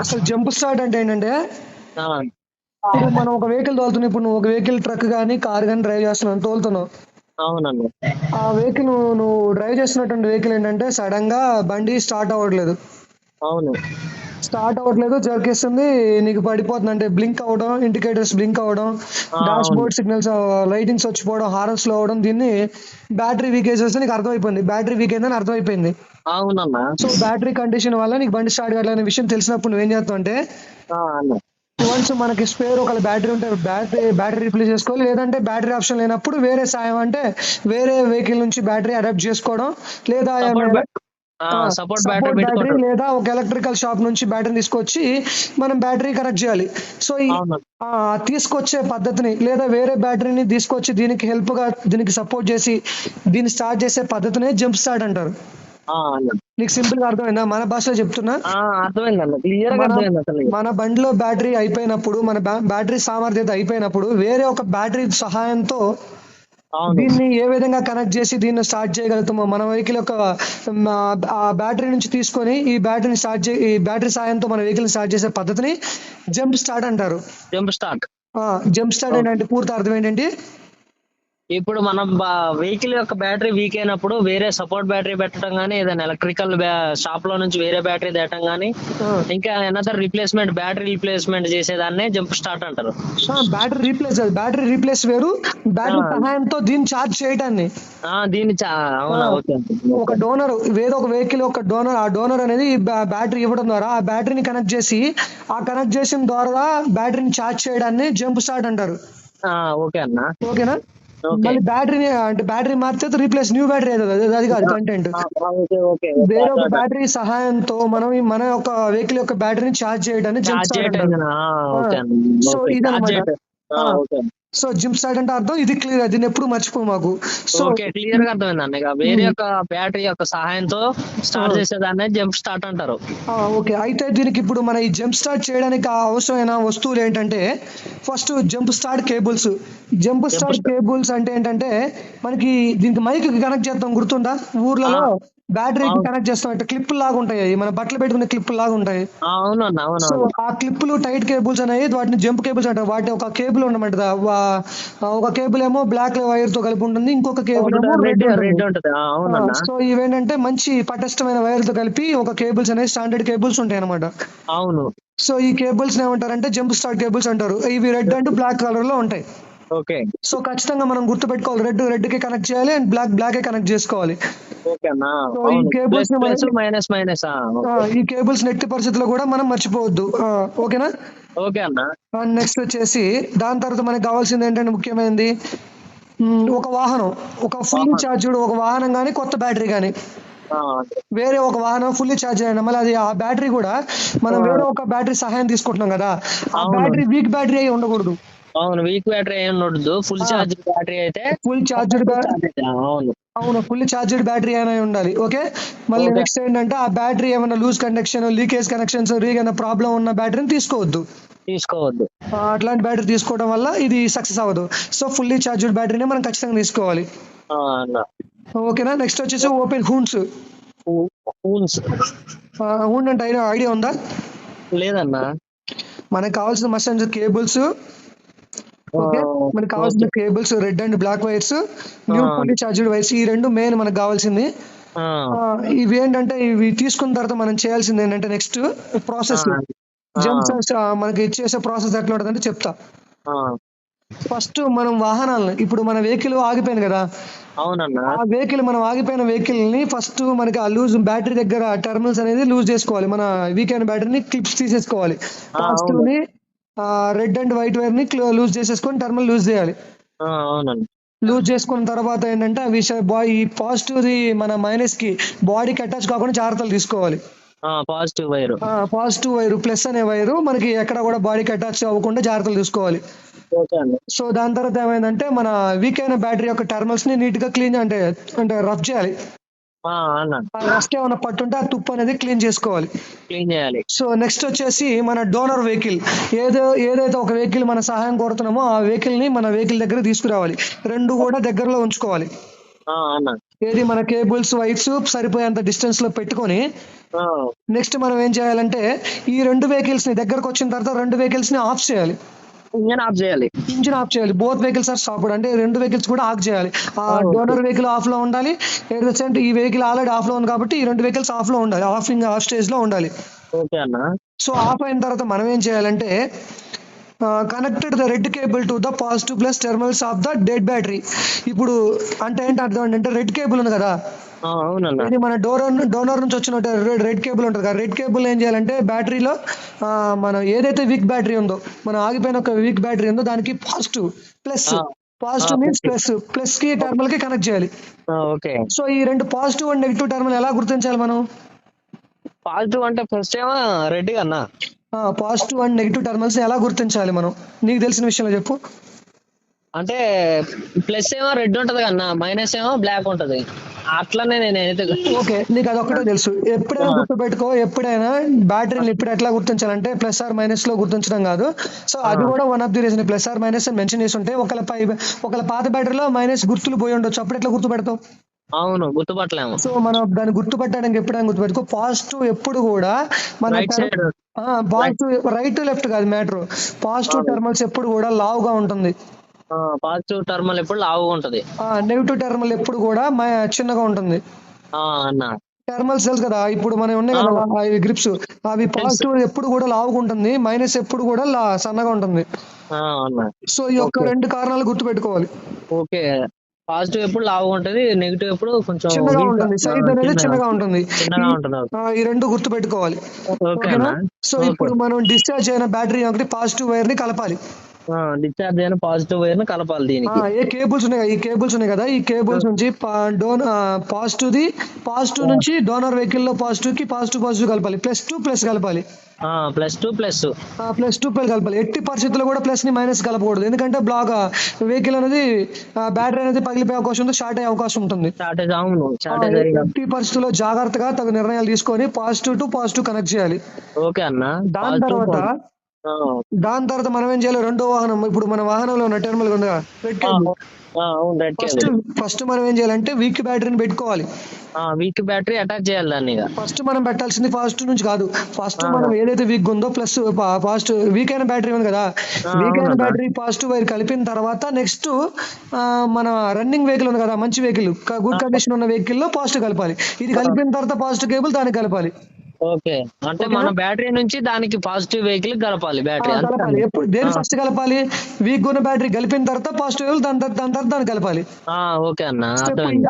అసలు jump start అంటే ఏంటంటే, ఆ, ఇప్పుడు మనం ఒక వెహికల్ తోలుతున్నాం. ఇప్పుడు నువ్వు ఒక వెహికల్, ట్రక్ కానీ కార్ కానీ డ్రైవ్ చేస్తున్నావు, తోలుతున్నావు. అవునండి. ఆ వెహికల్ నువ్వు డ్రైవ్ చేస్తున్నటువంటి వెహికల్ ఏంటంటే సడన్ గా బండి స్టార్ట్ అవ్వట్లేదు. అవును. స్టార్ట్ అవ్వట్లేదు, జర్కిస్తుంది, నీకు పడిపోతుంది. అంటే బ్లింక్ అవ్వడం, ఇండికేటర్స్ బ్లింక్ అవ్వడం, ఆ, డాష్ అవును. బోర్డ్ సిగ్నల్స్ లైటింగ్స్ వచ్చిపోవడం, హారన్ స్లో అవ్వడం, దీన్ని బ్యాటరీ వీకేజ్ వస్తే నీకు అర్థమైపోయింది. బ్యాటరీ వీక్ అయిందని అర్థమైపోయింది. అవునన్నా. సో బ్యాటరీ కండిషన్ వల్ల నీకు బండి స్టార్ట్ కావాలనే విషయం తెలిసినప్పుడు నువ్వేం చేస్తావు అంటే, అన్న. వన్స్ మనకి స్పేర్ ఒక బ్యాటరీ ఉంటే బ్యాటరీ రీప్లేస్ చేసుకోవాలి. లేదంటే బ్యాటరీ ఆప్షన్ లేనప్పుడు వేరే సాయం అంటే వేరే వెహికల్ నుంచి బ్యాటరీ అడాప్ట్ చేసుకోవడం, లేదా support support battery support battery, పెట్టుకుంటాడు. లేదా ఒక ఎలక్ట్రికల్ షాప్ నుంచి బ్యాటరీ తీసుకొచ్చి మనం బ్యాటరీ కనెక్ట్ చేయాలి. సో ఈ అవును. తీసుకొచ్చే పద్ధతిని, లేదా వేరే బ్యాటరీని తీసుకొచ్చి దీనికి హెల్ప్ గా, దీనికి సపోర్ట్ చేసి దీన్ని స్టార్ట్ చేసే పద్ధతినే జంప్ స్టార్ట్ అంటారు. అన్న. నీకు సింపుల్ గా అర్థమైందా? మన భాషలో చెప్తున్నా. అర్థమైంది అన్న, క్లియర్ గా మన అర్థమైంది అసలు. మన బండిలో బ్యాటరీ అయిపోయినప్పుడు, మన బ్యాటరీ సామర్థ్యత అయిపోయినప్పుడు వేరే ఒక బ్యాటరీ సహాయంతో అవును. దీన్ని ఏ విధంగా కనెక్ట్ చేసి దీన్ని స్టార్ట్ చేయగలుగుతామో, మన వెహికల్ యొక్క ఆ బ్యాటరీ నుంచి తీసుకొని ఈ బ్యాటరీ సాయంతో మన వెహికల్ స్టార్ట్ చేసే పద్ధతిని జంప్ స్టార్ట్ అంటారు. Jump start. జంప్ స్టార్ట్ ఏంటంటే పూర్తి అర్థం ఏంటంటే, ఇప్పుడు మనం వెహికల్ యొక్క బ్యాటరీ వీక్ అయినప్పుడు వేరే సపోర్ట్ బ్యాటరీ పెట్టడం గానీ, ఏదైనా ఎలక్ట్రికల్ షాప్ లో నుంచి వేరే బ్యాటరీ తేవటం గానీ, ఇంకా ఎనదర్ రిప్లేస్మెంట్, బ్యాటరీ రిప్లేస్మెంట్ చేసేదాన్నే జంప్ స్టార్ట్ అంటారు. బ్యాటరీ రీప్లేస్ వేరు, బ్యాటరీ ఆ, సహాయంతో దీన్ని ఛార్జ్ చేయడాన్ని. దీన్ని అవునా, ఓకే. ఒక డోనర్, వేరే ఒక వెహికల్ ఒక డోనర్, ఆ డోనర్ అనేది బ్యాటరీ ఇవ్వడం ద్వారా ఆ బ్యాటరీని కనెక్ట్ చేసి, ఆ కనెక్ట్ చేసిన ద్వారా బ్యాటరీని ఛార్జ్ చేయడాన్ని జంప్ స్టార్ట్ అంటారు. ఓకే అన్న. ఓకేనా? ఓకే. మళ్ళీ బ్యాటరీని అంటే బ్యాటరీ మార్చేది రీప్లేస్ న్యూ బ్యాటరీ, అది కాదు కంటెంట్. Okay, okay. వేరే ఒక బ్యాటరీ సహాయంతో మనం మన యొక్క వెహికల్ యొక్క బ్యాటరీని ఛార్జ్ చేయడాన్ని జంప్ చార్జ్ స్టార్ట్ చేయటం. అంటారు. ఓకే అన్న. సో ఓకే, చార్జ్ ఇదనమాట. చేయటం. ఓకే. సో జంప్ స్టార్ట్ అంటే అర్థం ఇది, క్లియర్. దీన్ని ఎప్పుడు మర్చిపో మాకు. సో ఓకే, క్లియర్ గా అర్థమైంది అన్న. ఇక వేరే యొక్క బ్యాటరీ యొక్క సహాయంతో స్టార్ట్ చేసేదాన్ని జంప్ స్టార్ట్ అంటారు. ఓకే, అయితే దీనికి ఇప్పుడు మన ఈ జంప్ స్టార్ట్ చేయడానికి అవసరమైన వస్తువులు ఏంటంటే, first jump start cables. Jump start cables అంటే ఏంటంటే, మనకి దీనికి మైక్ కనెక్ట్ చేస్తాం, గుర్తుందా? ఊర్లలో బ్యాటరీకి కనెక్ట్ చేస్తాం, అంటే క్లిప్పులు లాగా ఉంటాయి, మన బట్టలు పెట్టుకునే క్లిప్పులు లాగా ఉంటాయి. అవునన్నా, సో అవునవును. ఆ క్లిప్పులు టైట్ కేబుల్స్ అనేవి వాటిని జంప్ కేబుల్స్ అంటారు. వాటి ఒక కేబుల్ ఉండమంట, ఒక కేబుల్ ఏమో బ్లాక్ వైర్ తో కలిపి ఉంటుంది, ఇంకొక కేబుల్ ఏమో రెడ్ ఉంటుంది. రెడ్ ఉంటది. అవునన్నా. సో ఇవేంటంటే మంచి పటిష్టమైన వైర్ తో కలిపి ఒక కేబుల్స్ అనేవి స్టాండర్డ్ కేబుల్స్ ఉంటాయి అనమాట. అవును. సో ఈ కేబుల్స్ ఏమంటారంటే జంప్ స్టార్ట్ కేబుల్స్ అంటారు. ఇవి రెడ్ అండ్ బ్లాక్ కలర్ లో ఉంటాయి. ఓకే. సో ఖచ్చితంగా మనం గుర్తుపెట్టుకోవాలి, రెడ్ కి కనెక్ట్ చేయాలి అండ్ బ్లాక్ కి కనెక్ట్ చేసుకోవాలి. ఓకే అన్నా. సో ఈ అవును, కేబుల్స్ ప్లస్ మైనస్ మైనస్. ఈ కేబుల్స్ నెట్టి పరిస్థితుల్లో కూడా మనం మర్చిపోవద్దు. ఓకేనా? ఓకే అన్న. నెక్స్ట్ వచ్చేసి దాని తర్వాత మనకి కావాల్సింది ఏంటంటే ముఖ్యమైనది, ఒక వాహనం, ఒక ఫుల్లీ ఛార్జ్డ్ ఒక వాహనం కానీ కొత్త బ్యాటరీ కానీ, వేరే ఒక వాహనం ఫుల్లీ ఛార్జ్ అయ్యండి, మళ్ళీ అది ఆ బ్యాటరీ కూడా మనం వేరే ఒక బ్యాటరీ సహాయం తీసుకుంటున్నాం కదా, ఆ బ్యాటరీ వీక్ బ్యాటరీ అయి ఉండకూడదు. అవును, వీక్ బ్యాటరీ అయి ఉండదు. ఫుల్ ఛార్జ్ బ్యాటరీ అయితే ఫుల్ ఛార్జ్డ్ అవును. అవును, ఫుల్ ఛార్జ్డ్ బ్యాటరీ అయినా ఉండాలి. ఓకే. మళ్ళీ నెక్స్ట్ ఏంటంటే ఆ బ్యాటరీ ఏమైనా లూజ్ కనెక్షన్, లీకేజ్ కనెక్షన్స్, ఏమైనా ప్రాబ్లం ఉన్న బ్యాటరీని తీసుకోవద్దు. అట్లాంటి బ్యాటరీ తీసుకోవడం వల్ల ఇది సక్సెస్ అవ్వదు. సో ఫుల్లీ ఛార్జ్డ్ బ్యాటరీని మనం ఖచ్చితంగా తీసుకోవాలి. ఓకేనా? నెక్స్ట్ వచ్చేసి ఓపెన్ హూన్స్. హూన్ అంటే ఐడియా ఉందా? లేదన్నా. మనకు కావాల్సిన మస్ట్ కేబుల్స్. ఓకే, మనకు కావాల్సిన cables red and black wires, new fully charged wires, ఈ రెండు మెయిన్ మనకు కావాల్సింది. ఇవి ఏంటంటే ఇవి తీసుకున్న తర్వాత మనం చేయాల్సింది ఏంటంటే నెక్స్ట్ ప్రాసెస్, జంప్ మనకి చేసే ప్రాసెస్ ఎట్లా ఉంటుందంటే చెప్తా. ఫస్ట్ మనం వాహనాలను, ఇప్పుడు మన వెహికల్ ఆగిపోయింది కదా, అవునన్నా, ఆ వెహికల్ మనం ఆగిపోయిన వెహికల్ ని ఫస్ట్ మనకి ఆ లూజ్ బ్యాటరీ దగ్గర టెర్మినల్స్ అనేది లూజ్ చేసుకోవాలి. మన వీక్ అయిన బ్యాటరీని క్లిప్స్ తీసేసుకోవాలి. పాజిటివ్ ని రెడ్ అండ్ వైట్ వైర్ ని లూజ్ చేసేసుకొని టెర్మినల్ లూజ్ చేయాలి. లూజ్ చేసుకున్న తర్వాత ఏంటంటే ఈ పాజిటివ్ ది మన మైనస్ కి బాడీకి అటాచ్ కాకుండా జాగ్రత్తలు తీసుకోవాలి. పాజిటివ్ వైర్ ప్లస్ అనే వైరు మనకి ఎక్కడ కూడా బాడీకి అటాచ్ అవ్వకుండా జాగ్రత్తలు తీసుకోవాలి. సో దాని తర్వాత ఏమైందంటే మన వీక్ అయిన బ్యాటరీ యొక్క టెర్మినల్స్ ని నీట్ గా క్లీన్ అంటే రఫ్ చేయాలి. రస్ట్ ఏమైనా పట్టుంటే ఆ తుప్పు అనేది క్లీన్ చేసుకోవాలి. సో నెక్స్ట్ వచ్చేసి మన డోనర్ వెహికల్, ఏదైతే ఒక వెహికల్ మన సహాయం కోరుతున్నామో ఆ వెహికల్ ని మన వెహికల్ దగ్గర తీసుకురావాలి. రెండు కూడా దగ్గరలో ఉంచుకోవాలి. అన్న. ఏది మన కేబుల్స్ వైర్స్ సరిపోయేంత డిస్టెన్స్ లో పెట్టుకొని ఆ, నెక్స్ట్ మనం ఏం చేయాలంటే ఈ రెండు వెహికల్స్ ని దగ్గరకు వచ్చిన తర్వాత రెండు వెహికల్స్ ని ఆఫ్ చేయాలి. ఇంజన్ ఆఫ్ చేయాలి. ఇంజిన్ ఆఫ్ చేయాలి. బోత్ వెహికల్స్ ఆర్ స్టాప్డ్, అంటే రెండు వెహికల్స్ కూడా ఆఫ్ చేయాలి. ఆ ఓకే. డోనర్ వెహికల్ ఆఫ్ లో ఉండాలి. ఎట్ ద సేమ్ ఈ వెహికల్ ఆల్రెడీ ఆఫ్ లో ఉంది కాబట్టి ఈ రెండు వెహికల్స్ ఆఫ్ లో ఉండాలి, ఆఫ్ స్టేజ్ లో ఉండాలి. ఓకే అన్న. సో ఆఫ్ అయిన తర్వాత మనం ఏం చేయాలంటే connected the red cable to the positive plus terminals of the dead battery. ఇప్పుడు అంటే ఏంటి అర్థం అంటే రెడ్ కేబుల్ ఉంది కదా, అవునన్న. ఇది మన డోనర్ నుంచి వచ్చిన రెడ్ కేబుల్ ఉంటుంది కదా, రెడ్ కేబుల్ ఏం చేయాలంటే బ్యాటరీలో మనం ఏదైతే వీక్ బ్యాటరీ ఉందో, మనం ఆగిపోయిన ఒక వీక్ బ్యాటరీ ఉందో దానికి positive plus, positive means plus, plus కి టెర్మినల్ కి కనెక్ట్ చేయాలి. ఓకే. సో ఈ రెండు పాజిటివ్ అండ్ నెగిటివ్ టెర్మినల్ ఎలా గుర్తించాలి మనం? పాజిటివ్ అంటే ఫస్ట్ ఏమో రెడ్ అన్న. పాజిటివ్ అండ్ నెగిటివ్ టెర్మినల్స్ ఎలా గుర్తించాలి మనం? నీకు తెలిసిన విషయంలో చెప్పు. అంటే ప్లస్ ఏమో రెడ్ ఉంటది కన్నా, మైనస్ ఏమో బ్లాక్ ఉంటది. అట్లనే నేనైతే ఓకే, నీకు అదొక్కటే తెలుసు. ఎప్పుడైనా ఆ. గుర్తుపెట్టుకో, ఎప్పుడైనా బ్యాటరీని ఇప్పుడు ఎట్లా గుర్తించాలంటే ప్లస్ ఆర్ మైనస్ లో గుర్తించడం కాదు. సో అది కూడా one of the reason, plus or minus mention చేసి ఉంటే ఒకళ్ళ పాత బ్యాటరీలో మైనస్ గుర్తులు పోయి ఉండొచ్చు, అప్పుడు ఎట్లా గుర్తుపెడతావు? అవును, గుర్తుపట్టలేము. సో మనం దాన్ని గుర్తుపట్టడానికి ఎప్పుడైనా గుర్తుపెట్టుకో, పాజిటివ్ ఎప్పుడు కూడా మన right side. Positive, right left కాదు మ్యాటర్, పాజిటివ్ టెర్మినల్స్ ఎప్పుడు కూడా లావుగా ఉంటుంది, పాజిటివ్ టర్మల్ ఎప్పుడు లావుగా ఉంటది. నెగిటివ్ టెర్మినల్ ఎప్పుడు కూడా చిన్నగా ఉంటుంది. అన్న. టెర్మినల్స్ తెలుసు కదా, ఇప్పుడు మనం ఉన్నాయి కదా అవి గ్రిప్స్, అవి పాజిటివ్ ఎప్పుడు కూడా లావుగా ఉంటుంది, మైనస్ ఎప్పుడు కూడా సన్నగా ఉంటుంది. అన్న. సో ఈ యొక్క రెండు కారణాలు గుర్తుపెట్టుకోవాలి. ఓకే. పాజిటివ్ ఎప్పుడు లావుగా ఉంటది, నెగిటివ్ ఎప్పుడు కొంచెం చిన్నగా ఉంటుంది, సైజ్ అనేది చిన్నగా ఉంటుంది. చిన్నగా ఉంటుంది. ఈ రెండు గుర్తుపెట్టుకోవాలి. ఓకే ఓకేనా? అన్న. సో ఇప్పుడు మనం డిశ్చార్జ్ అయిన బ్యాటరీ ఒకటి పాజిటివ్ వైర్ ని కలపాలి. డిశ్చార్జ్ అయిన పాజిటివ్ వైర్ ని కలపాలి దీనికి. ఏ కేబుల్స్ ఉన్నాయి కదా, ఈ కేబుల్స్ ఉన్నాయి కదా, ఈ కేబుల్స్ నుంచి పాజిటివ్ నుంచి డోనర్ వెహికల్ లో పాజిటివ్ కి పాజిటివ్ కలపాలి, ప్లస్ కలపాలి, ప్లస్ కలపాలి. ఎట్టి పరిస్థితుల్లో కూడా ప్లస్ ని మైనస్ కలపకూడదు, ఎందుకంటే బ్లాక్ వెహికల్ అనేది బ్యాటరీ అనేది పగిలిపోయే అవకాశం ఉంది, షార్ట్ అయ్యే అవకాశం ఉంటుంది. ఎట్టి పరిస్థితుల్లో జాగ్రత్తగా తగు నిర్ణయాలు తీసుకొని పాజిటివ్ టు పాజిటివ్ కనెక్ట్ చేయాలి. ఓకే అన్న. దాని తర్వాత మనం ఏం చేయాలి, రెండో వాహనం, ఇప్పుడు మన వాహనంలో ఉన్న టెర్మినల్ ఉంది కదా, రెడ్ కేబుల్, ఫస్ట్ మనం ఏం చేయాలంటే వీక్ బ్యాటరీని పెట్టుకోవాలి. వీక్ బ్యాటరీ అటాచ్ చేయాలి దాన్ని. ఫస్ట్ మనం పెట్టాల్సింది పాజిటివ్ నుంచి కాదు, ఫస్ట్ మనం ఏదైతే వీక్ ఉందో ప్లస్ పాజిటివ్, వీక్ అయిన బ్యాటరీ ఉంది కదా, వీక్ అయిన బ్యాటరీ పాజిటివ్ వైర్ కలిపిన తర్వాత నెక్స్ట్ మన రన్నింగ్ వెహికల్ ఉంది కదా, మంచి వెహికల్, గుడ్ కండిషన్ ఉన్న వెహికల్ లో పాజిటివ్ కలపాలి. ఇది కలిపిన తర్వాత పాజిటివ్ కేబుల్ దానికి కలపాలి. ఓకే, అంటే మన బ్యాటరీ నుంచి దానికి పాజిటివ్ వెహికల్ కలపాలి. బ్యాటరీ కలపాలి. ఎప్పుడు దేని ఫస్ట్ కలపాలి? వీక్ ఉన్న బ్యాటరీ కలిపిన తర్వాత పాజిటివ్ వెహికల్, దాని తర్వాత దాన్ని కలపాలి. ఓకే అన్న.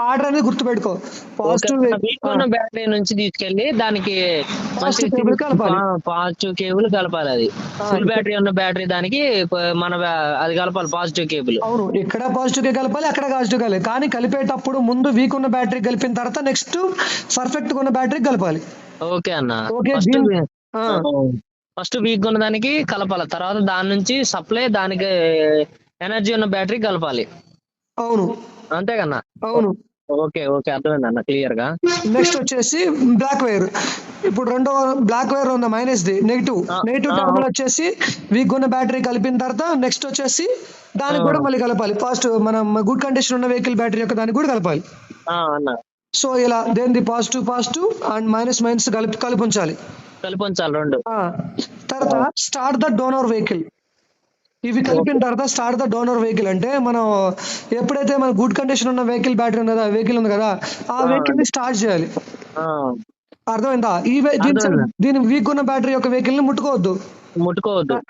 ఆర్డర్ అనేది గుర్తుపెట్టుకో. పాజిటివ్ వీక్ ఉన్న బ్యాటరీ నుంచి తీసుకెళ్లి దానికి పాజిటివ్ కేబుల్ కలపాలి. పాజిటివ్ కేబుల్ కలపాలి. అది ఫుల్ బ్యాటరీ ఉన్న బ్యాటరీ దానికి మన అది కలపాలి పాజిటివ్ కేబుల్. అవును, ఇక్కడ పాజిటివ్ కలపాలి, అక్కడ పాజిటివ్ కలపాలి. కానీ కలిపేటప్పుడు ముందు వీక్ ఉన్న బ్యాటరీ కలిపిన తర్వాత నెక్స్ట్ పర్ఫెక్ట్ ఉన్న బ్యాటరీ కలపాలి. ఓకే అన్న. ఫస్ట్ వీక్ ఉన్న దానికి కలపాలి, తర్వాత దాని నుంచి సప్లై దానికి ఎనర్జీ ఉన్న బ్యాటరీ కలపాలి. అవును, అంతే కన్నా. అవును. ఓకే ఓకే, అర్థమైంది అన్న క్లియర్ గా. నెక్స్ట్ వచ్చేసి బ్లాక్ వైర్. ఇప్పుడు రెండో బ్లాక్ వైర్ ఉంది, మైనస్ ది, నెగిటివ్ టర్మినల్ వచ్చేసి వీక్ ఉన్న బ్యాటరీ కలిపిన తర్వాత నెక్స్ట్ వచ్చేసి దానికి కూడా మళ్ళీ కలపాలి. ఫస్ట్ మనం గుడ్ కండిషన్ ఉన్న వెహికల్ బ్యాటరీ యొక్క దానికి కూడా కలపాలి. సో ఇలా దేని పాజిటివ్ అండ్ మైనస్ కలిపి ఉంచాలి రెండు. తర్వాత స్టార్ట్ ద డోనర్ వెహికల్. ఇవి కలిపిన తర్వాత స్టార్ట్ ద డోనర్ వెహికల్ అంటే మనం ఎప్పుడైతే మన గుడ్ కండిషన్ ఉన్న వెహికల్ బ్యాటరీ ఉంది కదా, వెహికల్ ఉంది కదా, ఆ వెహికల్ ని స్టార్ట్ చేయాలి. అర్థమైందా? దీని వీక్ ఉన్న బ్యాటరీ యొక్క వెహికల్ ని ముట్టుకోవద్దు.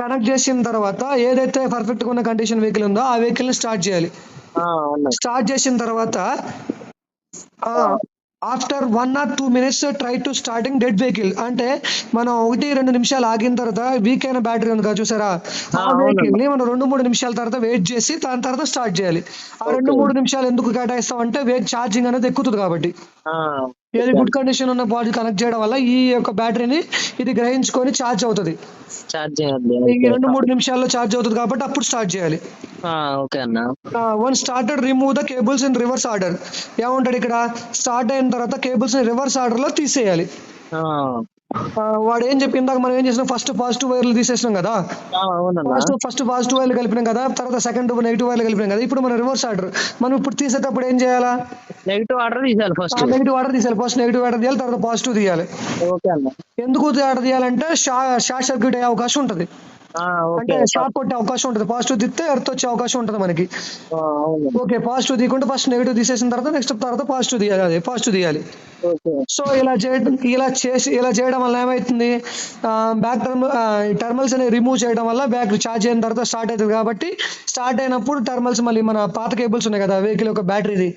కనెక్ట్ చేసిన తర్వాత ఏదైతే పర్ఫెక్ట్ గా ఉన్న కండిషన్ వెహికల్ ఉందో ఆ వెహికల్ ని స్టార్ట్ చేయాలి. స్టార్ట్ చేసిన తర్వాత after 1 or 2 minutes try to starting dead vehicle. అంటే మనం 1-2 నిమిషాలు ఆగిన తర్వాత వీక్ అయిన బ్యాటరీ ఉంది కదా చూసారా, ఆ వెహికల్ ని మనం 2-3 నిమిషాల తర్వాత వెయిట్ చేసి దాని తర్వాత స్టార్ట్ చేయాలి. ఆ 2-3 నిమిషాలు ఎందుకు కేటాయిస్తాం అంటే ఛార్జింగ్ అనేది ఎక్కుతుంది కాబట్టి. ఏది గుడ్ కండిషన్ ఉన్న బాడీ కనెక్ట్ చేయడం వల్ల ఈ యొక్క బ్యాటరీని ఇది గ్రహించుకొని ఛార్జ్ అవుతుంది. ఈ 2-3 నిమిషాల్లో ఛార్జ్ అవుతుంది కాబట్టి అప్పుడు స్టార్ట్ చేయాలి. One started remove the cables in reverse order. ఏమంటాడు ఇక్కడ, స్టార్ట్ అయిన తర్వాత కేబుల్స్ ని రివర్స్ ఆర్డర్ లో తీసేయాలి. వాడు ఏం చెప్పి ఇందాక మనం ఏం చేసినాం, ఫస్ట్ పాజిటివ్ వైర్లు తీసేసినాం కదా, అవునన్నా. ఫస్ట్ పాజిటివ్ వైర్లు కలిపినాం కదా, తర్వాత సెకండ్ నెగిటివ్ వైర్లు కలిపినాం కదా. ఇప్పుడు మనం రివర్స్ ఆర్డర్, మనం ఇప్పుడు తీసేటప్పుడు ఏం చేయాలా, నెగిటివ్ ఆర్డర్ తీసేయాలి ఫస్ట్. నెగిటివ్ ఆర్డర్ తీయాలి. ఫస్ట్ నెగిటివ్ ఆర్డర్ తీయాలి, తర్వాత పాజిటివ్ తీయాలి. ఓకే అన్న. ఎందుకు ఆర్డర్ తీయాలంటే షార్ట్ సర్క్యూట్ అయ్యే అవకాశం ఉంటుంది, అంటే ఓకే. షాక్ కొట్టే అవకాశం ఉంటుంది. పాజిటివ్ తీస్తే ఎర్త్ వచ్చే అవకాశం ఉంటుంది మనకి. అవును. ఓకే, పాజిటివ్ తీయకుండా ఫస్ట్ నెగిటివ్ తీసేసిన తర్వాత నెక్స్ట్ తర్వాత పాజిటివ్ తీయాలి, అదే పాజిటివ్ తీయాలి. ఓకే. సో ఇలా చేయడం వల్ల ఏమవుతుంది, బ్యాక్ టర్మల్స్ అనేవి రిమూవ్ చేయడం వల్ల బ్యాక్ ఛార్జ్ అయిన తర్వాత స్టార్ట్ అవుతుంది. కాబట్టి స్టార్ట్ అయినప్పుడు టర్మల్స్ మళ్ళీ మన పాత కేబుల్స్ ఉన్నాయి కదా వెహికల్ యొక్క బ్యాటరీది,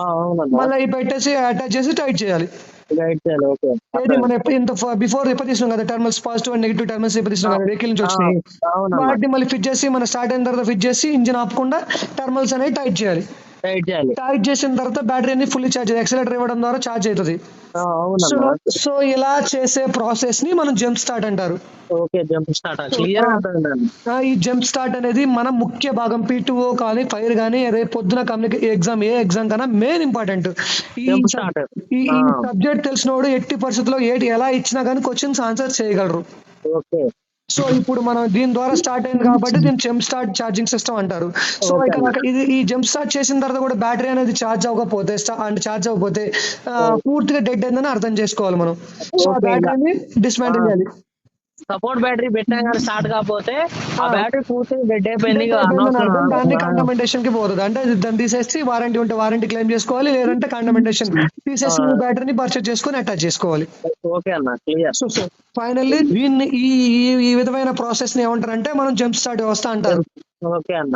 అవునన్నా. మళ్ళీ ఇవి పెట్టేసి అటాచ్ చేసి టైట్ చేయాలి. గైడ్ చేయాలి. ఓకే. ఏది మనం ఇంత బిఫోర్ రిపేర్ కదా, టర్మల్స్ పాజిటివ్ అండ్ నెగిటివ్ టర్మల్స్ రిపేర్ కదా వెహికల్ నుంచి వచ్చినాయి, అవునన్నా. వాటిని మళ్ళీ ఫిట్ చేసి మన స్టార్ట్ అయిన తర్వాత ఫిట్ చేసి ఇంజిన్ ఆపకుండా టర్మల్స్ అనేవి టైట్ చేయాలి. గైడ్ చేయాలి. టైట్ చేసిన తర్వాత బ్యాటరీని ఫుల్లీ ఛార్జ్, ఎక్సలేటర్ ఇవ్వడం ద్వారా ఛార్జ్ అవుతుంది. అవునన్నా. సో ఇలా చేసే ప్రాసెస్ ని మనం జంప్ స్టార్ట్ అంటారు. ఓకే. జంప్ స్టార్ట్ క్లియర్ అర్థమైందండి. ఈ జంప్ స్టార్ట్ అనేది మన ముఖ్య భాగం. P2O కానీ ఫైర్ కానీ రేపు పొద్దున ఎగ్జామ్ ఏ ఎగ్జామ్ కన్నా మెయిన్ ఇంపార్టెంట్. ఈ జంప్ స్టార్ట్. సబ్జెక్ట్ తెలిసినోడు ఎట్టి పరిస్థితుల్లో ఎలా ఇచ్చినా కానీ క్వశ్చన్స్ ఆన్సర్ చేయగలరు. ఓకే. సో ఇప్పుడు మనం దీని ద్వారా స్టార్ట్ అయింది కాబట్టి దీన్ని జంప్ స్టార్ట్ ఛార్జింగ్ సిస్టమ్ అంటారు. సో ఇక్కడ ఈ జంప్ స్టార్ట్ చేసిన తర్వాత కూడా బ్యాటరీ అనేది ఛార్జ్ అవ్వకపోతే పూర్తిగా డెడ్ అయిందని అర్థం చేసుకోవాలి మనం. సో ఆ బ్యాటరీని డిస్మాంటిల్ చేయాలి. సపోర్ట్ బ్యాటరీ పెట్టా కానీ స్టార్ట్ కాకపోతే ఆ బ్యాటరీ పూర్తిగా డెడ్ అయిపోయింది. దాన్ని కండమెంటేషన్ కి పోతుంది. అంటే దాన్ని తీసేసి వారంటీ ఉంటే వారంటీ క్లెయిమ్ చేసుకోవాలి, లేదంటే కండమెంటేషన్ తీసేసి బ్యాటరీని పర్చేజ్ చేసుకొని అటాచ్ చేసుకోవాలి. ఓకే అన్న, క్లియర్. సో ఫైనల్లీ దీన్ని ఈ విధమైన ప్రాసెస్ ని ఏమంటారంటే మనం జంప్ స్టార్ట్ వ్యవస్థ అంటారు. ఓకే అన్న.